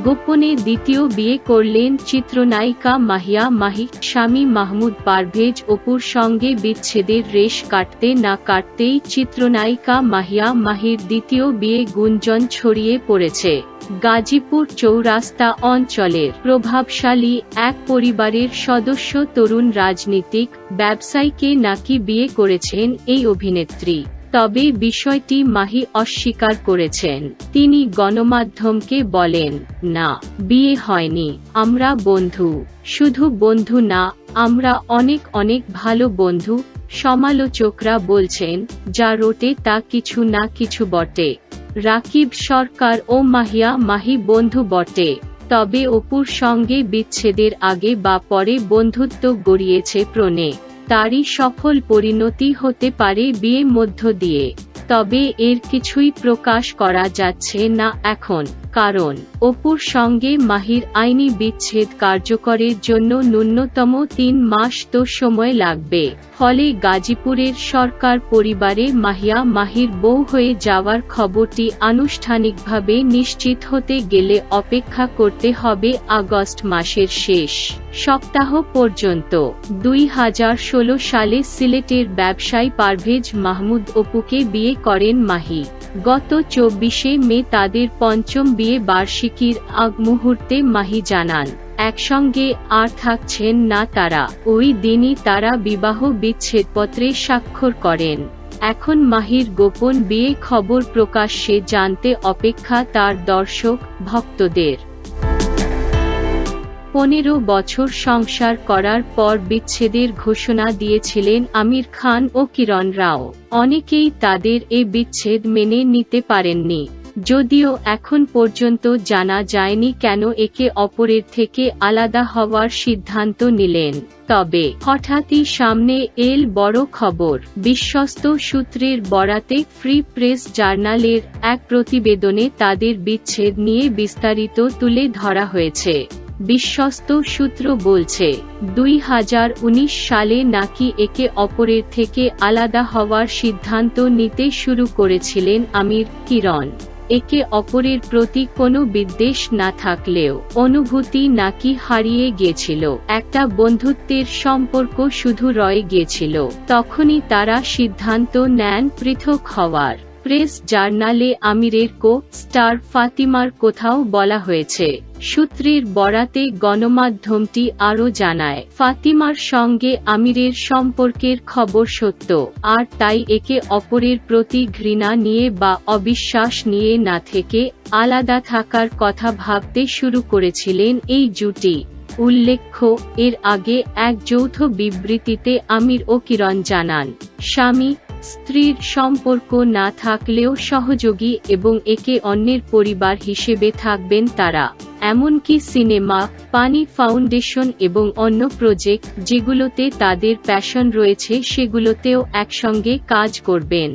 গোপনে দ্বিতীয় বিয়ে করলেন চিত্রনায়িকা মাহিয়া মাহি। স্বামী মাহমুদ পারভেজ অপুর সঙ্গে বিচ্ছেদের রেশ কাটতে না কাটতেই চিত্রনায়িকা মাহিয়া মাহির দ্বিতীয় বিয়ে গুঞ্জন ছড়িয়ে পড়েছে। গাজীপুর চৌরাস্তা অঞ্চলের প্রভাবশালী এক পরিবারের সদস্য তরুণ রাজনীতিক ব্যবসায়ীকে নাকি বিয়ে করেছেন এই অভিনেত্রী। তবে বিষয়টি মাহি অস্বীকার করেছেন। তিনি গণমাধ্যমকে বলেন, না, বিয়ে হয়নি, আমরা বন্ধু। শুধু বন্ধু না, আমরা অনেক অনেক ভালো বন্ধু। সমালোচকরা বলছেন, যা রটে তা কিছু না কিছু বটে। রাকিব সরকার ও মাহিয়া মাহি বন্ধু বটে, তবে অপুর সঙ্গে বিচ্ছেদের আগে বা পরে বন্ধুত্ব গড়িয়েছে প্রণয়ে। তারই সফল পরিণতি হতে পারে বিয়ের মধ্য দিয়ে। তবে এর কিছুই প্রকাশ করা যাচ্ছে না এখন, কারণ অপুর সঙ্গে মাহির আইনি বিচ্ছেদ কার্যকরের জন্য ন্যূনতম 3 মাস তো সময় লাগবে। ফলে গাজীপুরের সরকার পরিবারে মাহিয়া মাহির বউ হয়ে যাওয়ার খবরটি আনুষ্ঠানিকভাবে নিশ্চিত হতে গেলে অপেক্ষা করতে হবে আগস্ট মাসের শেষ সপ্তাহ পর্যন্ত। 2016 সালে সিলেটের ব্যবসায়ী পারভেজ মাহমুদ অপুকে বিয়ে করেন মাহি। গত 24শে মে তাদের পঞ্চম বিয়ে বার্ষিকীর আগ মুহূর্তে মাহি জানান, একসঙ্গে আর থাকছেন না তারা। ওই দিনই তারা বিবাহ বিচ্ছেদপত্রে স্বাক্ষর করেন। এখন মাহির গোপন বিয়ে খবর প্রকাশ্যে জানতে অপেক্ষা তার দর্শক ভক্তদের। 15 বছর সংসার করার পর বিচ্ছেদের ঘোষণা দিয়েছিলেন আমির খান ও কিরণ রাও। অনেকেই তাদের এ বিচ্ছেদ মেনে নিতে পারেননি, যদিও এখন পর্যন্ত জানা যায়নি কেন একে অপরের থেকে আলাদা হওয়ার সিদ্ধান্ত নিলেন। তবে হঠাৎই সামনে এল বড় খবর। বিশ্বস্ত সূত্রের বরাতে ফ্রি প্রেস জার্নালের এক প্রতিবেদনে তাদের বিচ্ছেদ নিয়ে বিস্তারিত তুলে ধরা হয়েছে। বিশ্বস্ত সূত্র বলছে, 2019 সালে নাকি একে অপরের থেকে আলাদা হওয়ার সিদ্ধান্ত নিতে শুরু করেছিলেন আমির কিরণ। একে অপরের প্রতি কোনো বিদ্বেষ না থাকলেও অনুভূতি নাকি হারিয়ে গিয়েছিল। একটা বন্ধুত্বের সম্পর্ক শুধু রয়ে গিয়েছিল। তখনই তারা সিদ্ধান্ত নেন পৃথক হওয়ার। প্রেস জার্নালে আমিরের কো-স্টার ফাতিমার কোথাও বলা হয়েছে। সূত্রের বরাতে গণমাধ্যমটি আরও জানায়, ফাতিমার সঙ্গে আমিরের সম্পর্কের খবর সত্য, আর তাই একে অপরের প্রতি ঘৃণা নিয়ে বা অবিশ্বাস নিয়ে না থেকে আলাদা থাকার কথা ভাবতে শুরু করেছিলেন এই জুটি। উল্লেখ্য, এর আগে এক যৌথ বিবৃতিতে আমির ও কিরণ জানান, স্বামী স্ত্রীর সম্পর্ক না থাকলেও সহযোগী এবং একে অন্যের পরিবার হিসেবে থাকবেন তারা। এমনকি সিনেমা, পানি ফাউন্ডেশন এবং অন্য প্রজেক্ট যেগুলোতে তাদের প্যাশন রয়েছে সেগুলোতেও একসঙ্গে কাজ করবেন।